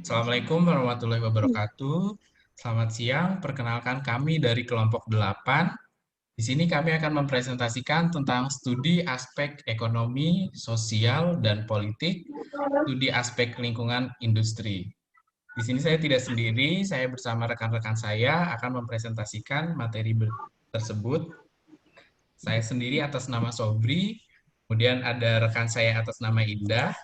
Assalamualaikum warahmatullahi wabarakatuh. Selamat siang, perkenalkan kami dari kelompok 8. Di sini kami akan mempresentasikan tentang studi aspek ekonomi, sosial, dan politik, studi aspek lingkungan industri. Di sini saya tidak sendiri, saya bersama rekan-rekan saya akan mempresentasikan materi tersebut. Saya sendiri atas nama Sobri, kemudian ada rekan saya atas nama Indah,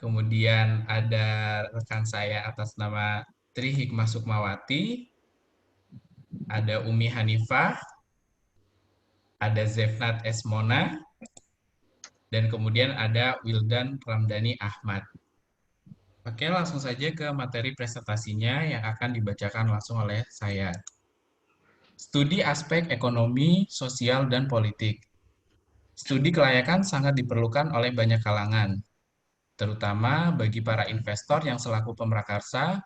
kemudian ada rekan saya atas nama Tri Hikmah Sukmawati, ada Umi Hanifah, ada Zefnat Esmona, dan kemudian ada Wildan Ramdhani Ahmad. Oke, langsung saja ke materi presentasinya yang akan dibacakan langsung oleh saya. Studi aspek ekonomi, sosial, dan politik. Studi kelayakan sangat diperlukan oleh banyak kalangan, terutama bagi para investor yang selaku pemrakarsa,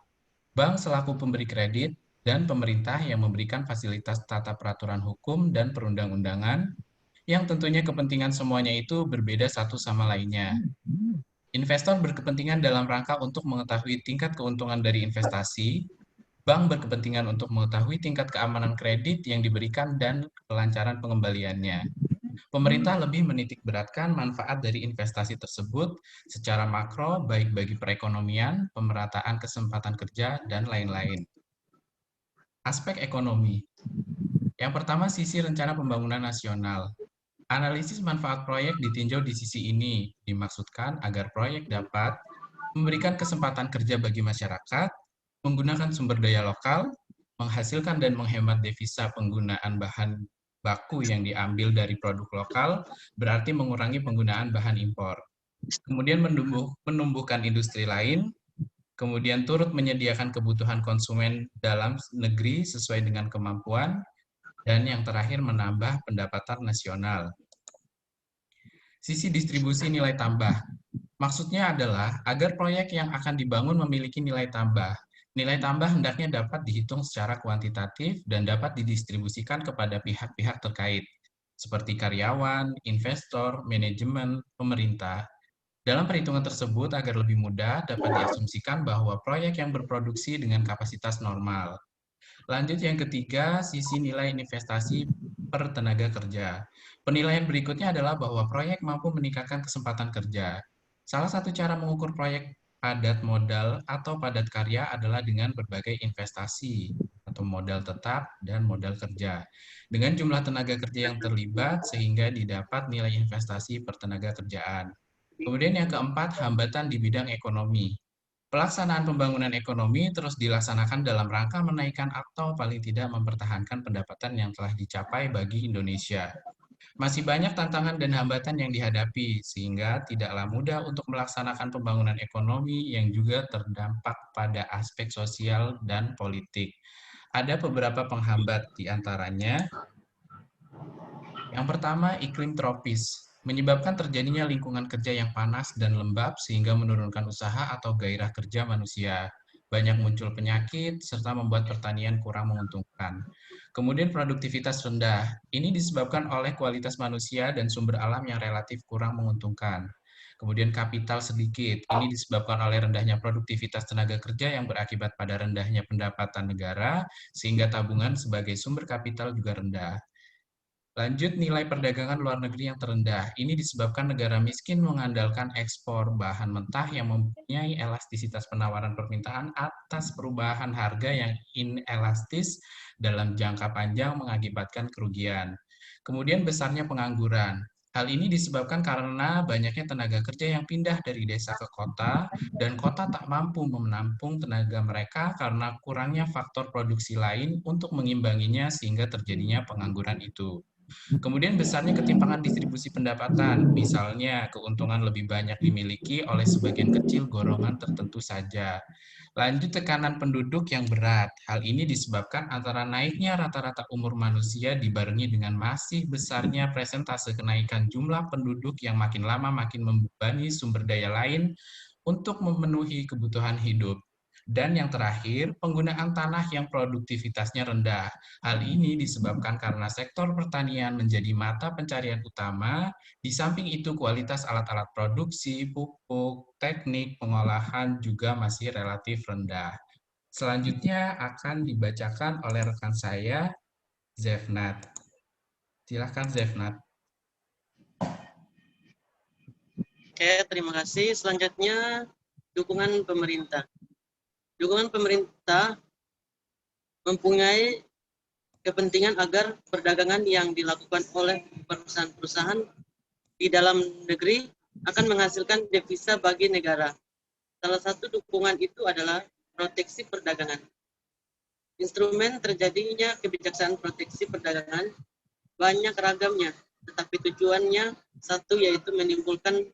bank selaku pemberi kredit, dan pemerintah yang memberikan fasilitas tata peraturan hukum dan perundang-undangan, yang tentunya kepentingan semuanya itu berbeda satu sama lainnya. Investor berkepentingan dalam rangka untuk mengetahui tingkat keuntungan dari investasi, bank berkepentingan untuk mengetahui tingkat keamanan kredit yang diberikan dan kelancaran pengembaliannya. Pemerintah lebih menitik beratkan manfaat dari investasi tersebut secara makro, baik bagi perekonomian, pemerataan kesempatan kerja, dan lain-lain. Aspek ekonomi. Yang pertama, sisi rencana pembangunan nasional. Analisis manfaat proyek ditinjau di sisi ini, dimaksudkan agar proyek dapat memberikan kesempatan kerja bagi masyarakat, menggunakan sumber daya lokal, menghasilkan dan menghemat devisa penggunaan bahan baku yang diambil dari produk lokal, berarti mengurangi penggunaan bahan impor. Kemudian menumbuhkan industri lain, kemudian turut menyediakan kebutuhan konsumen dalam negeri sesuai dengan kemampuan, dan yang terakhir menambah pendapatan nasional. Sisi distribusi nilai tambah. Maksudnya adalah agar proyek yang akan dibangun memiliki nilai tambah. Nilai tambah hendaknya dapat dihitung secara kuantitatif dan dapat didistribusikan kepada pihak-pihak terkait, seperti karyawan, investor, manajemen, pemerintah. Dalam perhitungan tersebut, agar lebih mudah, dapat diasumsikan bahwa proyek yang berproduksi dengan kapasitas normal. Lanjut yang ketiga, sisi nilai investasi per tenaga kerja. Penilaian berikutnya adalah bahwa proyek mampu meningkatkan kesempatan kerja. Salah satu cara mengukur proyek padat modal atau padat karya adalah dengan berbagai investasi atau modal tetap dan modal kerja. Dengan jumlah tenaga kerja yang terlibat sehingga didapat nilai investasi per tenaga kerjaan. Kemudian yang keempat, hambatan di bidang ekonomi. Pelaksanaan pembangunan ekonomi terus dilaksanakan dalam rangka menaikkan atau paling tidak mempertahankan pendapatan yang telah dicapai bagi Indonesia. Masih banyak tantangan dan hambatan yang dihadapi, sehingga tidaklah mudah untuk melaksanakan pembangunan ekonomi yang juga terdampak pada aspek sosial dan politik. Ada beberapa penghambat di antaranya. Yang pertama, iklim tropis, menyebabkan terjadinya lingkungan kerja yang panas dan lembab sehingga menurunkan usaha atau gairah kerja manusia. Banyak muncul penyakit, serta membuat pertanian kurang menguntungkan. Kemudian produktivitas rendah. Ini disebabkan oleh kualitas manusia dan sumber alam yang relatif kurang menguntungkan. Kemudian kapital sedikit. Ini disebabkan oleh rendahnya produktivitas tenaga kerja yang berakibat pada rendahnya pendapatan negara, sehingga tabungan sebagai sumber kapital juga rendah. Lanjut, nilai perdagangan luar negeri yang terendah. Ini disebabkan negara miskin mengandalkan ekspor bahan mentah yang mempunyai elastisitas penawaran permintaan atas perubahan harga yang inelastis dalam jangka panjang mengakibatkan kerugian. Kemudian besarnya pengangguran. Hal ini disebabkan karena banyaknya tenaga kerja yang pindah dari desa ke kota, dan kota tak mampu menampung tenaga mereka karena kurangnya faktor produksi lain untuk mengimbanginya sehingga terjadinya pengangguran itu. Kemudian besarnya ketimpangan distribusi pendapatan, misalnya keuntungan lebih banyak dimiliki oleh sebagian kecil golongan tertentu saja. Lanjut, tekanan penduduk yang berat. Hal ini disebabkan antara naiknya rata-rata umur manusia dibarengi dengan masih besarnya presentase kenaikan jumlah penduduk yang makin lama makin membebani sumber daya lain untuk memenuhi kebutuhan hidup. Dan yang terakhir, penggunaan tanah yang produktivitasnya rendah. Hal ini disebabkan karena sektor pertanian menjadi mata pencarian utama, di samping itu kualitas alat-alat produksi, pupuk, teknik pengolahan juga masih relatif rendah. Selanjutnya akan dibacakan oleh rekan saya, Zefnat. Silakan Zefnat. Oke, terima kasih. Selanjutnya, dukungan pemerintah. Dukungan pemerintah mempunyai kepentingan agar perdagangan yang dilakukan oleh perusahaan-perusahaan di dalam negeri akan menghasilkan devisa bagi negara. Salah satu dukungan itu adalah proteksi perdagangan. Instrumen terjadinya kebijaksanaan proteksi perdagangan banyak ragamnya, tetapi tujuannya satu, yaitu menimbulkan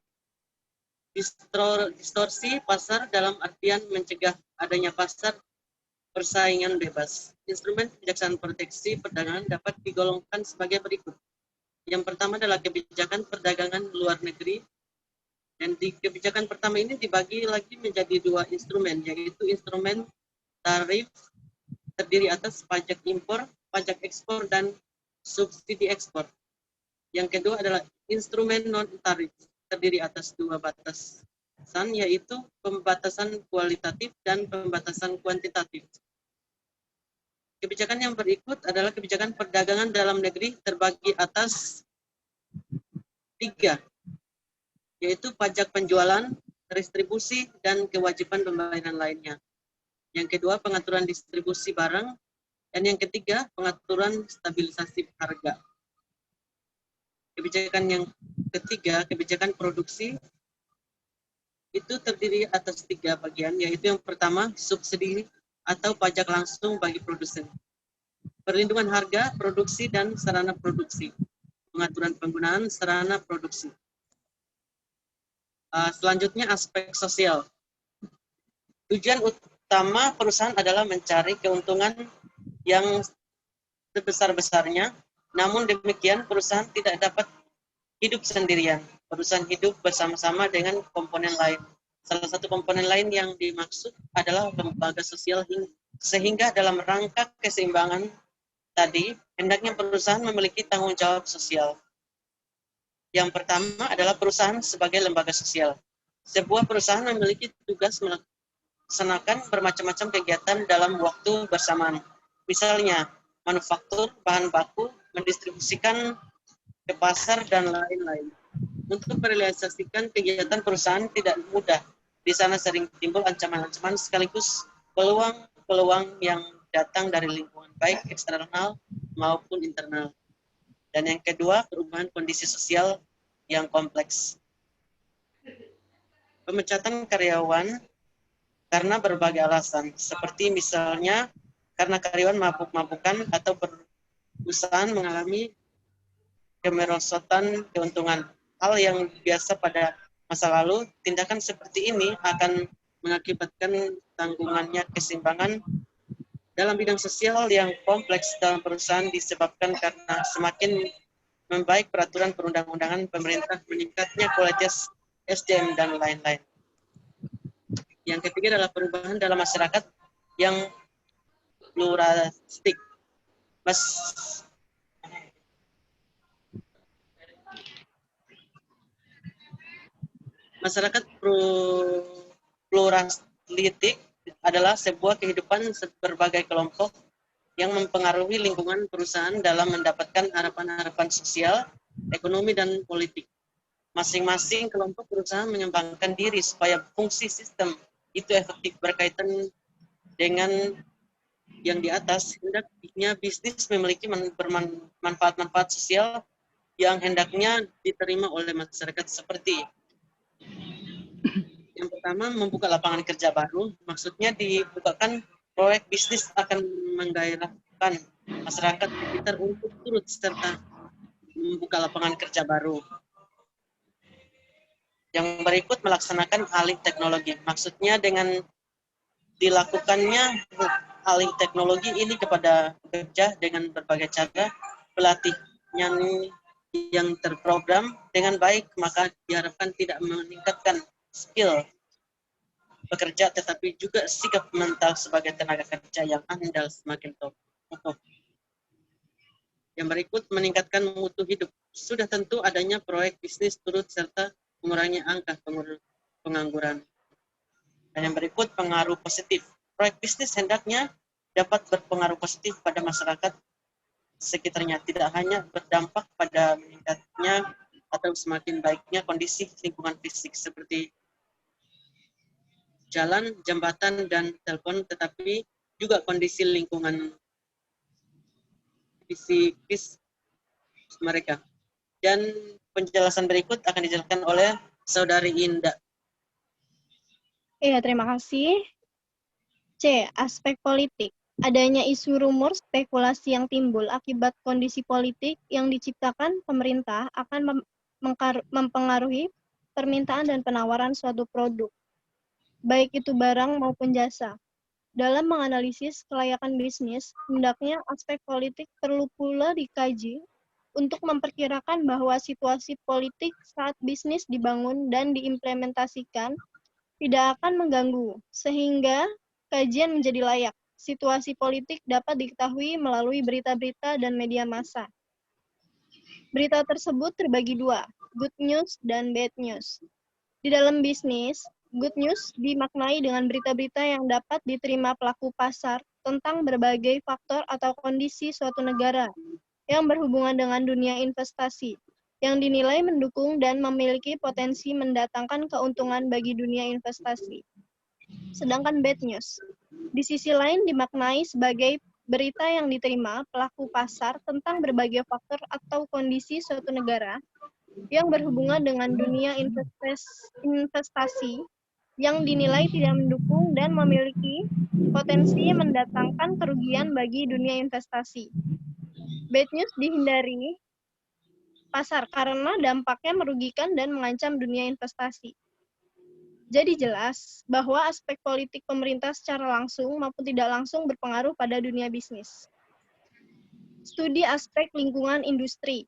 distorsi pasar dalam artian mencegah adanya pasar persaingan bebas. Instrumen kebijaksanaan proteksi perdagangan dapat digolongkan sebagai berikut. Yang pertama adalah kebijakan perdagangan luar negeri, dan di kebijakan pertama ini dibagi lagi menjadi dua instrumen, yaitu instrumen tarif terdiri atas pajak impor, pajak ekspor, dan subsidi ekspor. Yang kedua adalah instrumen non-tarif, terdiri atas dua batasan, yaitu pembatasan kualitatif dan pembatasan kuantitatif. Kebijakan yang berikut adalah kebijakan perdagangan dalam negeri terbagi atas tiga, yaitu pajak penjualan, distribusi, dan kewajiban pembayaran lainnya. Yang kedua, pengaturan distribusi barang. Dan yang ketiga, pengaturan stabilisasi harga. Kebijakan yang ketiga, kebijakan produksi, itu terdiri atas tiga bagian, yaitu yang pertama, subsidi atau pajak langsung bagi produsen. Perlindungan harga, produksi, dan sarana produksi. Pengaturan penggunaan sarana produksi. Selanjutnya, aspek sosial. Tujuan utama perusahaan adalah mencari keuntungan yang sebesar-besarnya, namun demikian perusahaan tidak dapat hidup sendirian. Perusahaan hidup bersama-sama dengan komponen lain. Salah satu komponen lain yang dimaksud adalah lembaga sosial, sehingga dalam rangka keseimbangan tadi, hendaknya perusahaan memiliki tanggung jawab sosial. Yang pertama adalah perusahaan sebagai lembaga sosial. Sebuah perusahaan memiliki tugas melaksanakan bermacam-macam kegiatan dalam waktu bersamaan. Misalnya, manufaktur, bahan baku, mendistribusikan ke pasar, dan lain-lain. Untuk merealisasikan kegiatan perusahaan tidak mudah. Di sana sering timbul ancaman-ancaman sekaligus peluang-peluang yang datang dari lingkungan baik eksternal maupun internal. Dan yang kedua, perubahan kondisi sosial yang kompleks. Pemecatan karyawan karena berbagai alasan, seperti misalnya karena karyawan mabuk-mabukan atau perusahaan mengalami kemerosotan keuntungan. Hal yang biasa pada masa lalu, tindakan seperti ini akan mengakibatkan tanggungannya keseimbangan dalam bidang sosial yang kompleks dalam perusahaan disebabkan karena semakin membaik peraturan perundang-undangan pemerintah, meningkatnya kualitas SDM, dan lain-lain. Yang ketiga adalah perubahan dalam masyarakat yang pluralistik. Masyarakat pluralistik adalah sebuah kehidupan berbagai kelompok yang mempengaruhi lingkungan perusahaan dalam mendapatkan harapan-harapan sosial, ekonomi, dan politik. Masing-masing kelompok perusahaan menyumbangkan diri supaya fungsi sistem itu efektif. Berkaitan dengan yang di atas, hendaknya bisnis memiliki manfaat-manfaat sosial yang hendaknya diterima oleh masyarakat, seperti yang pertama, membuka lapangan kerja baru. Maksudnya dibukakan proyek bisnis akan menggairahkan masyarakat sekitar untuk turut serta membuka lapangan kerja baru. Yang berikut, melaksanakan alih teknologi. Maksudnya dengan dilakukannya alih teknologi ini kepada pekerja dengan berbagai cara, pelatihnya yang terprogram dengan baik, maka diharapkan tidak meningkatkan skill bekerja, tetapi juga sikap mental sebagai tenaga kerja yang andal semakin top. Yang berikut, meningkatkan mutu hidup. Sudah tentu adanya proyek bisnis turut serta mengurangi angka pengangguran. Dan yang berikut, pengaruh positif. Proyek bisnis hendaknya dapat berpengaruh positif pada masyarakat sekitarnya, tidak hanya berdampak pada meningkatnya atau semakin baiknya kondisi lingkungan fisik seperti jalan, jembatan, dan telepon, tetapi juga kondisi lingkungan fisikis mereka. Dan penjelasan berikut akan dijelaskan oleh Saudari Indah. Iya, terima kasih. C. Aspek politik. Adanya isu rumor spekulasi yang timbul akibat kondisi politik yang diciptakan pemerintah akan mempengaruhi permintaan dan penawaran suatu produk, baik itu barang maupun jasa. Dalam menganalisis kelayakan bisnis, hendaknya aspek politik perlu pula dikaji untuk memperkirakan bahwa situasi politik saat bisnis dibangun dan diimplementasikan tidak akan mengganggu, sehingga kajian menjadi layak. Situasi politik dapat diketahui melalui berita-berita dan media massa. Berita tersebut terbagi dua, good news dan bad news. Di dalam bisnis, good news dimaknai dengan berita-berita yang dapat diterima pelaku pasar tentang berbagai faktor atau kondisi suatu negara yang berhubungan dengan dunia investasi, yang dinilai mendukung dan memiliki potensi mendatangkan keuntungan bagi dunia investasi. Sedangkan bad news, di sisi lain dimaknai sebagai berita yang diterima pelaku pasar tentang berbagai faktor atau kondisi suatu negara yang berhubungan dengan dunia investasi yang dinilai tidak mendukung dan memiliki potensi mendatangkan kerugian bagi dunia investasi. Bad news dihindari pasar karena dampaknya merugikan dan mengancam dunia investasi. Jadi jelas bahwa aspek politik pemerintah secara langsung maupun tidak langsung berpengaruh pada dunia bisnis. Studi aspek lingkungan industri.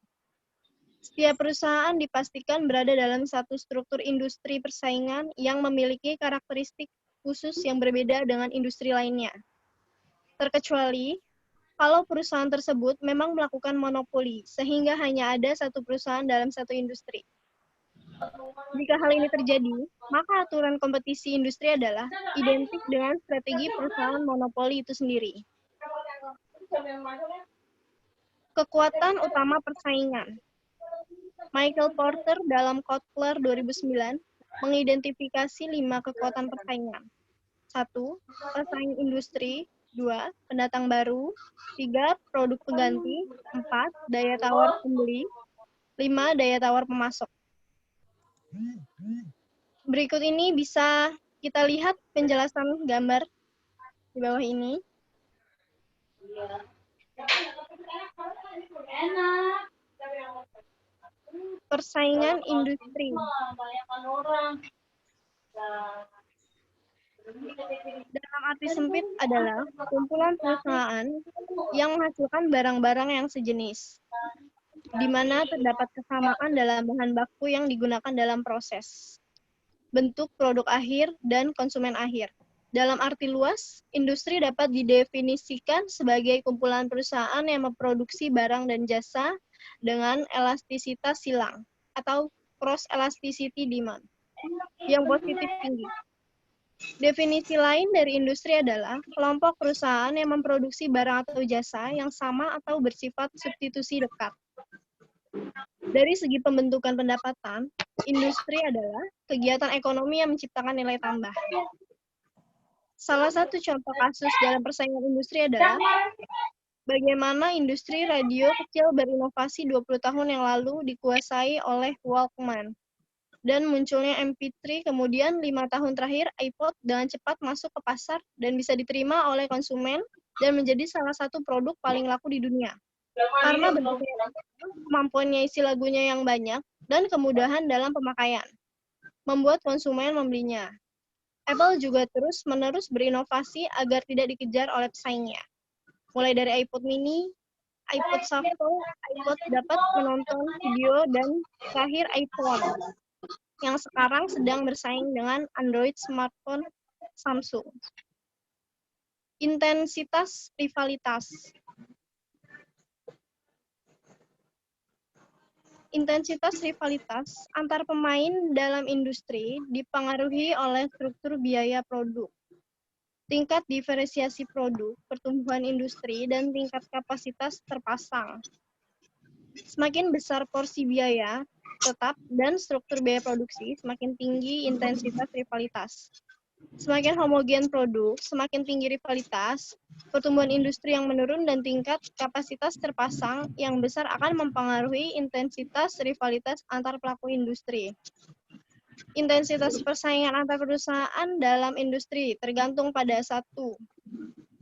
Setiap perusahaan dipastikan berada dalam satu struktur industri persaingan yang memiliki karakteristik khusus yang berbeda dengan industri lainnya. Terkecuali kalau perusahaan tersebut memang melakukan monopoli, sehingga hanya ada satu perusahaan dalam satu industri. Jika hal ini terjadi, maka aturan kompetisi industri adalah identik dengan strategi perusahaan monopoli itu sendiri. Kekuatan utama persaingan. Michael Porter dalam Kotler 2009 mengidentifikasi 5 kekuatan persaingan. 1. Pesaing industri. 2. Pendatang baru. 3. Produk pengganti. 4. Daya tawar pembeli. 5. Daya tawar pemasok. Berikut ini bisa kita lihat penjelasan gambar di bawah ini. Persaingan industri. Dalam arti sempit adalah kumpulan perusahaan yang menghasilkan barang-barang yang sejenis, di mana terdapat kesamaan dalam bahan baku yang digunakan dalam proses, bentuk produk akhir, dan konsumen akhir. Dalam arti luas, industri dapat didefinisikan sebagai kumpulan perusahaan yang memproduksi barang dan jasa dengan elastisitas silang atau cross elasticity demand yang positif tinggi. Definisi lain dari industri adalah kelompok perusahaan yang memproduksi barang atau jasa yang sama atau bersifat substitusi dekat. Dari segi pembentukan pendapatan, industri adalah kegiatan ekonomi yang menciptakan nilai tambah. Salah satu contoh kasus dalam persaingan industri adalah bagaimana industri radio kecil berinovasi 20 tahun yang lalu dikuasai oleh Walkman. Dan munculnya MP3, kemudian 5 tahun terakhir iPod dengan cepat masuk ke pasar dan bisa diterima oleh konsumen dan menjadi salah satu produk paling laku di dunia. Karena bentuknya, kemampuannya isi lagunya yang banyak, dan kemudahan dalam pemakaian, membuat konsumen membelinya. Apple juga terus-menerus berinovasi agar tidak dikejar oleh pesaingnya. Mulai dari iPod mini, iPod Shuffle, iPod dapat menonton video, dan terakhir iPhone, yang sekarang sedang bersaing dengan Android smartphone Samsung. Intensitas rivalitas. Intensitas rivalitas antar pemain dalam industri dipengaruhi oleh struktur biaya produk, tingkat diferensiasi produk, pertumbuhan industri, dan tingkat kapasitas terpasang. Semakin besar porsi biaya tetap dan struktur biaya produksi, semakin tinggi intensitas rivalitas. Semakin homogen produk, semakin tinggi rivalitas, pertumbuhan industri yang menurun, dan tingkat kapasitas terpasang yang besar akan mempengaruhi intensitas rivalitas antar pelaku industri. Intensitas persaingan antar perusahaan dalam industri tergantung pada 1.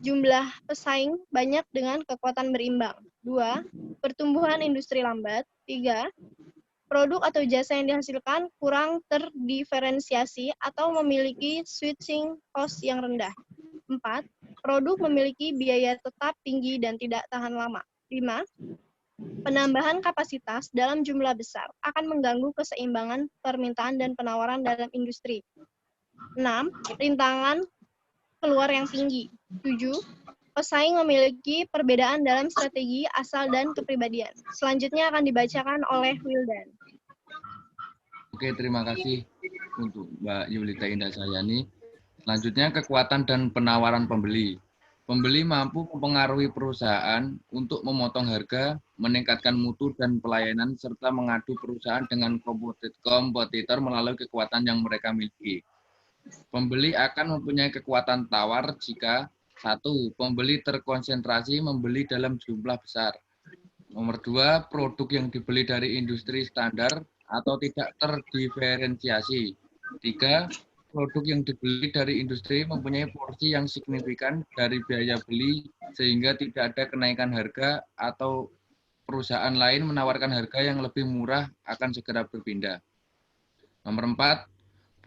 Jumlah pesaing banyak dengan kekuatan berimbang. 2. Pertumbuhan industri lambat. 3. Produk atau jasa yang dihasilkan kurang terdiferensiasi atau memiliki switching cost yang rendah. 4. Produk memiliki biaya tetap tinggi dan tidak tahan lama. 5. Penambahan kapasitas dalam jumlah besar akan mengganggu keseimbangan permintaan dan penawaran dalam industri. 6. Rintangan keluar yang tinggi. 7. Pesaing memiliki perbedaan dalam strategi, asal, dan kepribadian. Selanjutnya akan dibacakan oleh Wildan. Oke, terima kasih untuk Mbak Yulita Indah Sayani. Selanjutnya, kekuatan dan penawaran pembeli. Pembeli mampu mempengaruhi perusahaan untuk memotong harga, meningkatkan mutu dan pelayanan, serta mengadu perusahaan dengan kompetitor melalui kekuatan yang mereka miliki. Pembeli akan mempunyai kekuatan tawar jika 1. Pembeli terkonsentrasi membeli dalam jumlah besar. Nomor 2, produk yang dibeli dari industri standar atau tidak terdiferensiasi. 3, produk yang dibeli dari industri mempunyai porsi yang signifikan dari biaya beli sehingga tidak ada kenaikan harga atau perusahaan lain menawarkan harga yang lebih murah akan segera berpindah. Nomor 4,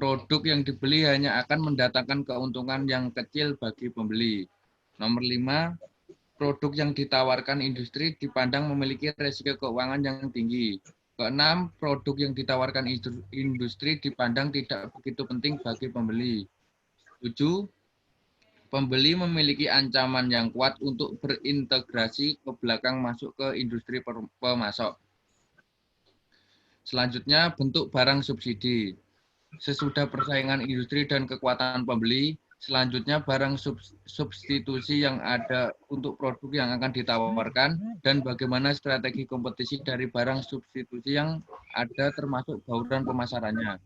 produk yang dibeli hanya akan mendatangkan keuntungan yang kecil bagi pembeli. Nomor 5, produk yang ditawarkan industri dipandang memiliki risiko keuangan yang tinggi. Keenam, produk yang ditawarkan industri dipandang tidak begitu penting bagi pembeli. 7, pembeli memiliki ancaman yang kuat untuk berintegrasi ke belakang masuk ke industri pemasok. Selanjutnya, bentuk barang subsidi. Sesudah persaingan industri dan kekuatan pembeli, selanjutnya barang substitusi yang ada untuk produk yang akan ditawarkan dan bagaimana strategi kompetisi dari barang substitusi yang ada termasuk bauran pemasarannya.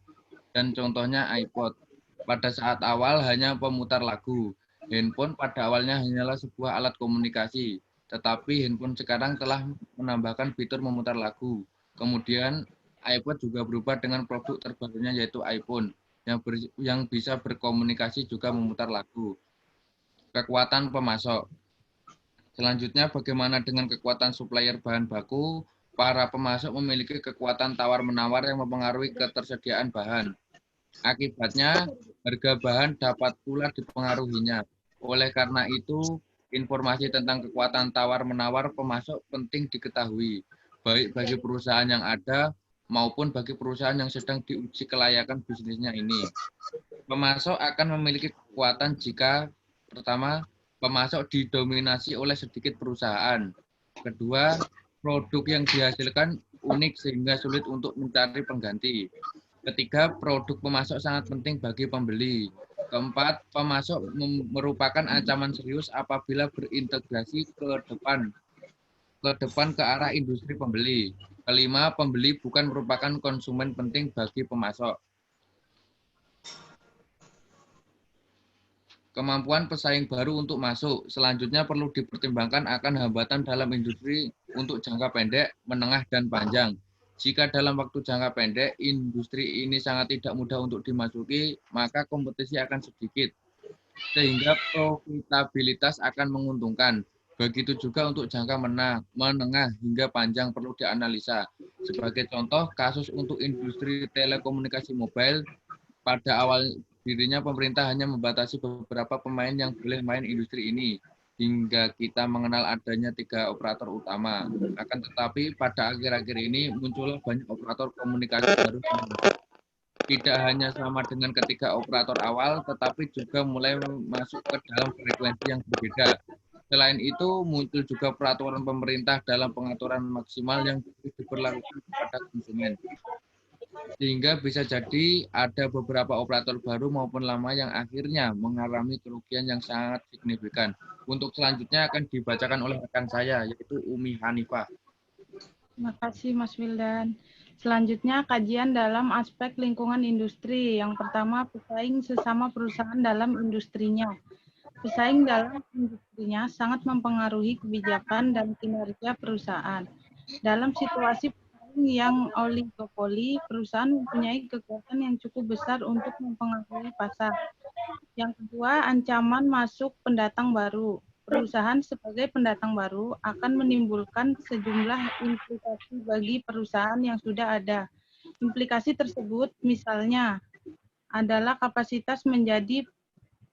Dan contohnya iPod. Pada saat awal hanya pemutar lagu. Handphone pada awalnya hanyalah sebuah alat komunikasi, tetapi handphone sekarang telah menambahkan fitur memutar lagu. Kemudian iPod juga berubah dengan produk terbarunya yaitu iPhone yang bisa berkomunikasi juga memutar lagu. Kekuatan pemasok. Selanjutnya bagaimana dengan kekuatan supplier bahan baku? Para pemasok memiliki kekuatan tawar-menawar yang mempengaruhi ketersediaan bahan. Akibatnya harga bahan dapat pula dipengaruhinya. Oleh karena itu, informasi tentang kekuatan tawar-menawar pemasok penting diketahui, baik bagi perusahaan yang ada maupun bagi perusahaan yang sedang diuji kelayakan bisnisnya ini. Pemasok akan memiliki kekuatan jika, pertama, pemasok didominasi oleh sedikit perusahaan. Kedua, produk yang dihasilkan unik sehingga sulit untuk mencari pengganti. Ketiga, produk pemasok sangat penting bagi pembeli. Keempat, pemasok merupakan ancaman serius apabila berintegrasi ke depan ke arah industri pembeli. Kelima, pembeli bukan merupakan konsumen penting bagi pemasok. Kemampuan pesaing baru untuk masuk. Selanjutnya perlu dipertimbangkan akan hambatan dalam industri untuk jangka pendek, menengah, dan panjang. Jika dalam waktu jangka pendek, industri ini sangat tidak mudah untuk dimasuki, maka kompetisi akan sedikit, sehingga profitabilitas akan menguntungkan. Begitu juga untuk jangka menengah hingga panjang perlu dianalisa. Sebagai contoh, kasus untuk industri telekomunikasi mobile, pada awal dirinya pemerintah hanya membatasi beberapa pemain yang boleh main industri ini, hingga kita mengenal adanya 3 operator utama. Akan tetapi pada akhir-akhir ini muncullah banyak operator komunikasi baru. Tidak hanya sama dengan ketiga operator awal, tetapi juga mulai masuk ke dalam frekuensi yang berbeda. Selain itu, muncul juga peraturan pemerintah dalam pengaturan maksimal yang diberlakukan kepada konsumen. Sehingga bisa jadi ada beberapa operator baru maupun lama yang akhirnya mengalami kerugian yang sangat signifikan. Untuk selanjutnya akan dibacakan oleh rekan saya, yaitu Umi Hanifah. Terima kasih Mas Wildan. Selanjutnya kajian dalam aspek lingkungan industri. Yang pertama, pesaing sesama perusahaan dalam industrinya. Pesaing dalam industrinya sangat mempengaruhi kebijakan dan kinerja perusahaan. Dalam situasi pesaing yang oligopoli, perusahaan mempunyai kekuatan yang cukup besar untuk mempengaruhi pasar. Yang kedua, ancaman masuk pendatang baru. Perusahaan sebagai pendatang baru akan menimbulkan sejumlah implikasi bagi perusahaan yang sudah ada. Implikasi tersebut misalnya adalah kapasitas menjadi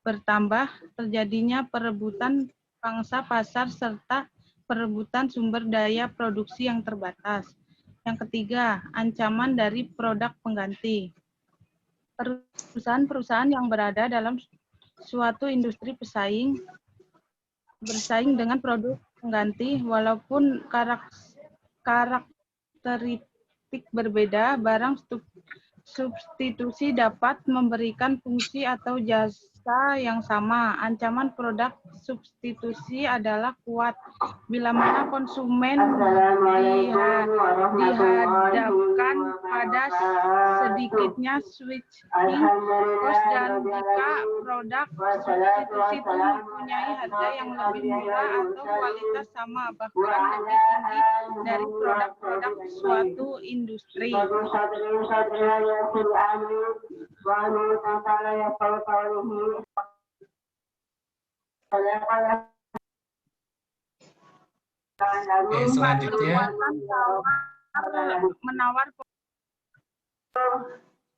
bertambah, terjadinya perebutan pangsa pasar, serta perebutan sumber daya produksi yang terbatas. Yang ketiga, ancaman dari produk pengganti. Perusahaan-perusahaan yang berada dalam suatu industri bersaing dengan produk pengganti, walaupun karakteristik berbeda, barang substitusi dapat memberikan fungsi atau jasa yang sama. Ancaman produk substitusi adalah kuat bila mana konsumen dihadapkan pada sedikitnya switching cost, dan jika produk substitusi itu mempunyai harga yang lebih murah atau kualitas sama bahkan lebih tinggi dari produk-produk suatu industri. Selanjutnya Menawar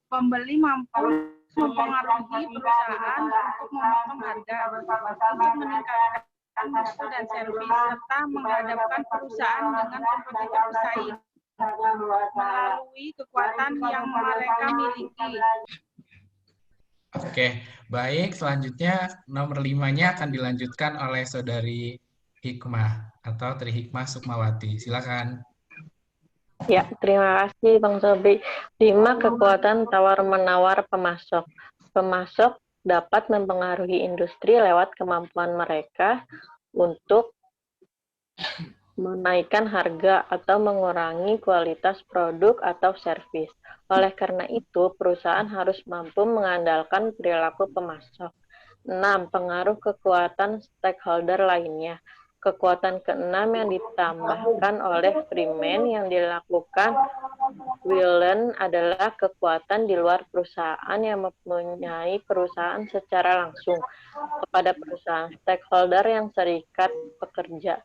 pembeli mampu mempengaruhi perusahaan untuk memotong harga, untuk meningkatkan mutu dan servis, serta menghadapkan perusahaan dengan kompetitor pesaing melalui kekuatan yang mereka miliki. Oke, baik. Selanjutnya nomor 5-nya akan dilanjutkan oleh Saudari Hikmah atau Tri Hikmah Sukmawati. Silakan. Ya, terima kasih Bang Sobri. 5. Kekuatan tawar-menawar pemasok. Pemasok dapat mempengaruhi industri lewat kemampuan mereka untuk menaikkan harga atau mengurangi kualitas produk atau servis. Oleh karena itu, perusahaan harus mampu mengandalkan perilaku pemasok. 6. Pengaruh kekuatan stakeholder lainnya. Kekuatan ke-6 yang ditambahkan oleh Freeman yang dilakukan Willen adalah kekuatan di luar perusahaan yang mempunyai perusahaan secara langsung kepada perusahaan stakeholder yang serikat pekerja,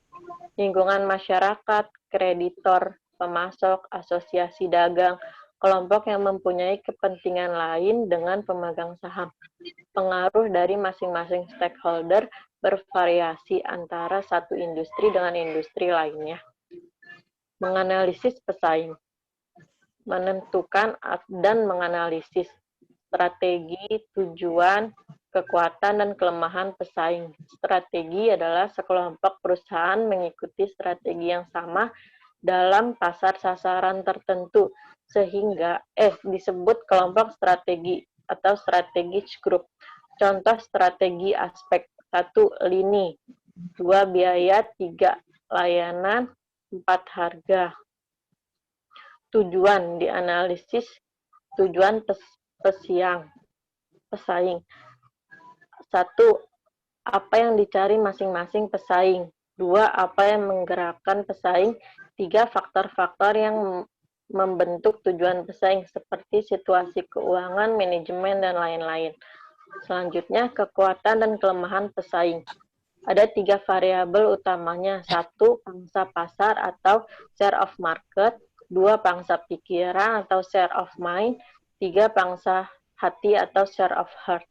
lingkungan masyarakat, kreditor, pemasok, asosiasi dagang, kelompok yang mempunyai kepentingan lain dengan pemegang saham. Pengaruh dari masing-masing stakeholder bervariasi antara satu industri dengan industri lainnya. Menganalisis pesaing. Menentukan dan menganalisis strategi, tujuan, kekuatan, dan kelemahan pesaing. Strategi adalah sekelompok perusahaan mengikuti strategi yang sama dalam pasar sasaran tertentu, sehingga disebut kelompok strategi atau strategic group. Contoh strategi aspek: 1. Lini, 2. biaya, 3. layanan, 4. harga. Tujuan dianalisis. Tujuan pesaing. 1. Apa yang dicari masing-masing pesaing. 2. Apa yang menggerakkan pesaing. 3. Faktor-faktor yang membentuk tujuan pesaing seperti situasi keuangan, manajemen, dan lain-lain. Selanjutnya, kekuatan dan kelemahan pesaing. Ada 3 variabel utamanya. 1. Pangsa pasar atau share of market. 2. Pangsa pikiran atau share of mind. 3. Pangsa hati atau share of heart.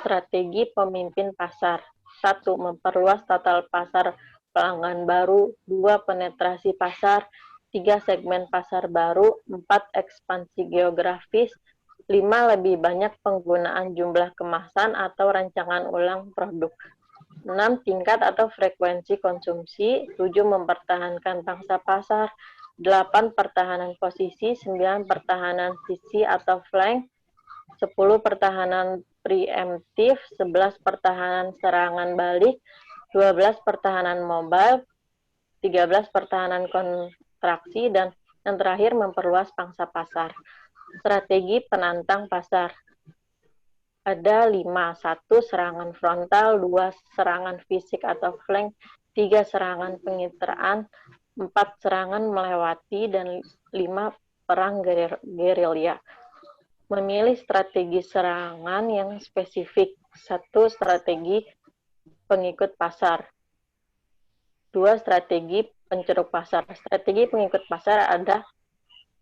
Strategi pemimpin pasar. 1. Memperluas total pasar pelanggan baru. 2. Penetrasi pasar. 3. Segmen pasar baru. 4. Ekspansi geografis. 5. Lebih banyak penggunaan jumlah kemasan atau rancangan ulang produk. 6. Tingkat atau frekuensi konsumsi. 7. Mempertahankan pangsa pasar. 8. Pertahanan posisi. 9. Pertahanan sisi atau flank. 10. Pertahanan preemptif. 11. Pertahanan serangan balik. 12. Pertahanan mobile. 13. Pertahanan kontraksi. Dan yang terakhir, memperluas pangsa pasar. Strategi penantang pasar. Ada 5. 1. Serangan frontal. 2. Serangan fisik atau flank. 3. Serangan pengitraan. 4. Serangan melewati. Dan 5. Perang gerilya. Memilih strategi serangan yang spesifik. 1. Strategi pengikut pasar. 2. Strategi penceruk pasar. Strategi pengikut pasar ada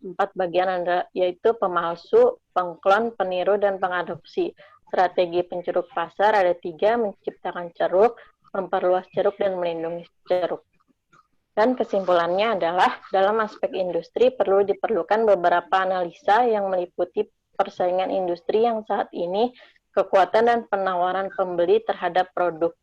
4 bagian, yaitu pemalsu, pengklon, peniru, dan pengadopsi. Strategi penceruk pasar ada 3, menciptakan ceruk, memperluas ceruk, dan melindungi ceruk. Dan kesimpulannya adalah, dalam aspek industri perlu diperlukan beberapa analisa yang meliputi persaingan industri yang saat ini, kekuatan dan penawaran pembeli terhadap produk,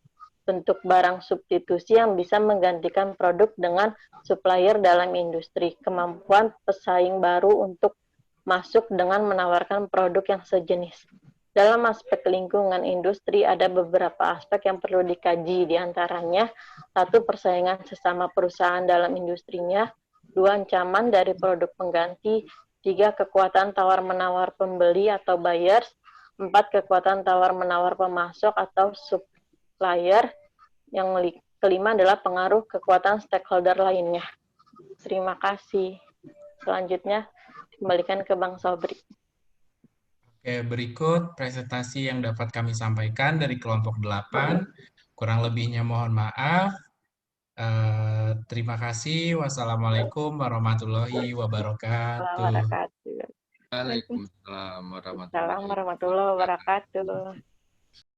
bentuk barang substitusi yang bisa menggantikan produk dengan supplier dalam industri, kemampuan pesaing baru untuk masuk dengan menawarkan produk yang sejenis. Dalam aspek lingkungan industri ada beberapa aspek yang perlu dikaji, diantaranya 1. Persaingan sesama perusahaan dalam industrinya. 2. Ancaman dari produk pengganti. 3. Kekuatan tawar-menawar pembeli atau buyers. 4. Kekuatan tawar-menawar pemasok atau supplier. Yang kelima adalah pengaruh kekuatan stakeholder lainnya. Terima kasih. Selanjutnya, kembalikan ke Bang Sobri. Oke, berikut presentasi yang dapat kami sampaikan dari kelompok 8. Kurang lebihnya mohon maaf. Terima kasih. Wassalamualaikum warahmatullahi wabarakatuh. Waalaikumsalam Waalaikumsalam warahmatullahi warahmatullahi wabarakatuh.